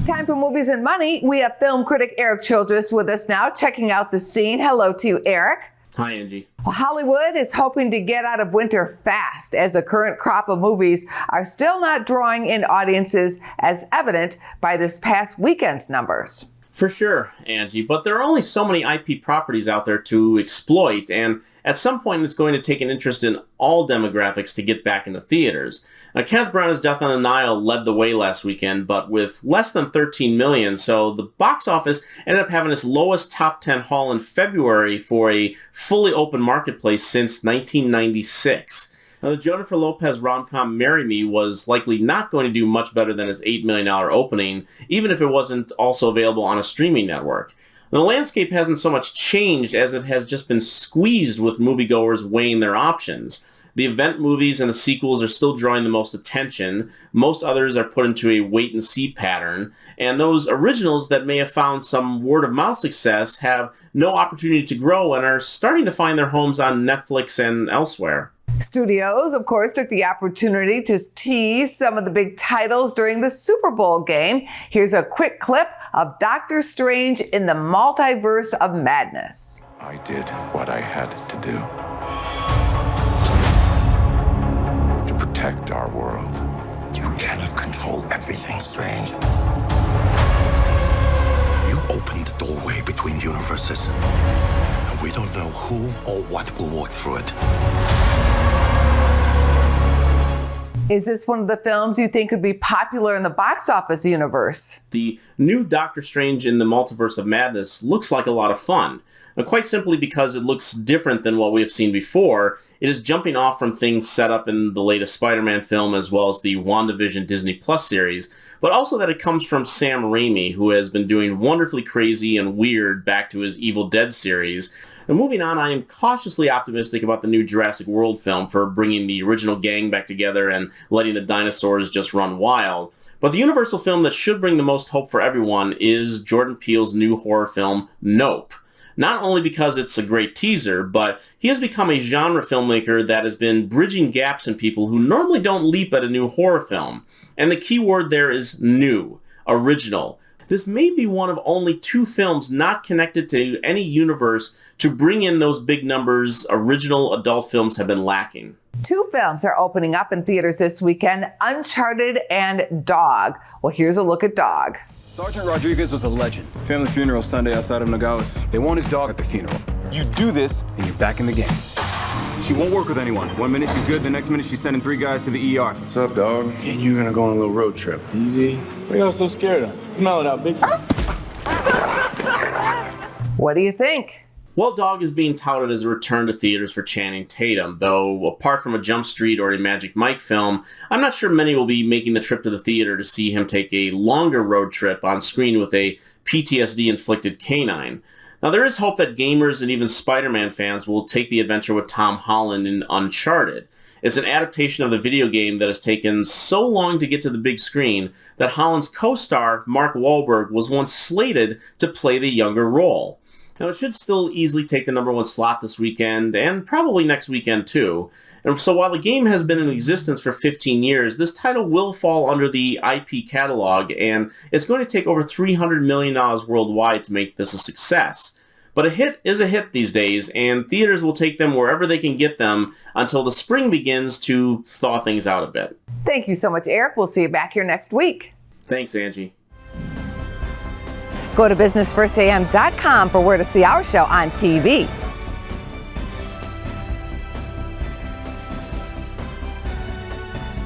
Time for Movies and Money. We have film critic Erik Childress with us now, checking out the scene. Hello to you, Erik. Hi, Angie. Well, Hollywood is hoping to get out of winter fast, as the current crop of movies are still not drawing in audiences, as evident by this past weekend's numbers. For sure, Angie, but there are only so many IP properties out there to exploit, and at some point it's going to take an interest in all demographics to get back into theaters. Now, Kenneth Branagh's Death on the Nile led the way last weekend, but with less than 13 million, so the box office ended up having its lowest top 10 haul in February for a fully open marketplace since 1996. Now, the Jennifer Lopez rom-com Marry Me was likely not going to do much better than its $8 million opening, even if it wasn't also available on a streaming network. Now, the landscape hasn't so much changed as it has just been squeezed with moviegoers weighing their options. The event movies and the sequels are still drawing the most attention. Most others are put into a wait-and-see pattern. And those originals that may have found some word-of-mouth success have no opportunity to grow and are starting to find their homes on Netflix and elsewhere. Studios, of course, took the opportunity to tease some of the big titles during the Super Bowl game. Here's a quick clip of Doctor Strange in the Multiverse of Madness. I did what I had to do to protect our world. You cannot control everything, Strange. You opened the doorway between universes, and we don't know who or what will walk through it. Is this one of the films you think could be popular in the box office universe? The new Doctor Strange in the Multiverse of Madness looks like a lot of fun. Now, quite simply because it looks different than what we have seen before, it is jumping off from things set up in the latest Spider-Man film as well as the WandaVision Disney Plus series, but also that it comes from Sam Raimi, who has been doing wonderfully crazy and weird back to his Evil Dead series. Now, moving on, I am cautiously optimistic about the new Jurassic World film for bringing the original gang back together and letting the dinosaurs just run wild. But the Universal film that should bring the most hope for everyone is Jordan Peele's new horror film, Nope. Not only because it's a great teaser, but he has become a genre filmmaker that has been bridging gaps in people who normally don't leap at a new horror film. And the key word there is new, original. This may be one of only 2 films not connected to any universe to bring in those big numbers original adult films have been lacking. 2 films are opening up in theaters this weekend, Uncharted and Dog. Well, here's a look at Dog. Sergeant Rodriguez was a legend. Family funeral Sunday outside of Nogales. They want his dog at the funeral. You do this, and you're back in the game. She won't work with anyone. One minute she's good, the next minute she's sending 3 guys to the ER. What's up, dog? And you're gonna go on a little road trip. Easy. What are y'all so scared of? Smell it out big time. What do you think? Well, Dog is being touted as a return to theaters for Channing Tatum, though apart from a Jump Street or a Magic Mike film, I'm not sure many will be making the trip to the theater to see him take a longer road trip on screen with a PTSD-inflicted canine. Now, there is hope that gamers and even Spider-Man fans will take the adventure with Tom Holland in Uncharted. It's an adaptation of the video game that has taken so long to get to the big screen that Holland's co-star, Mark Wahlberg, was once slated to play the younger role. Now, it should still easily take the #1 slot this weekend, and probably next weekend too. And so while the game has been in existence for 15 years, this title will fall under the IP catalog, and it's going to take over $300 million worldwide to make this a success. But a hit is a hit these days, and theaters will take them wherever they can get them until the spring begins to thaw things out a bit. Thank you so much, Erik. We'll see you back here next week. Thanks, Angie. Go to businessfirstam.com for where to see our show on TV.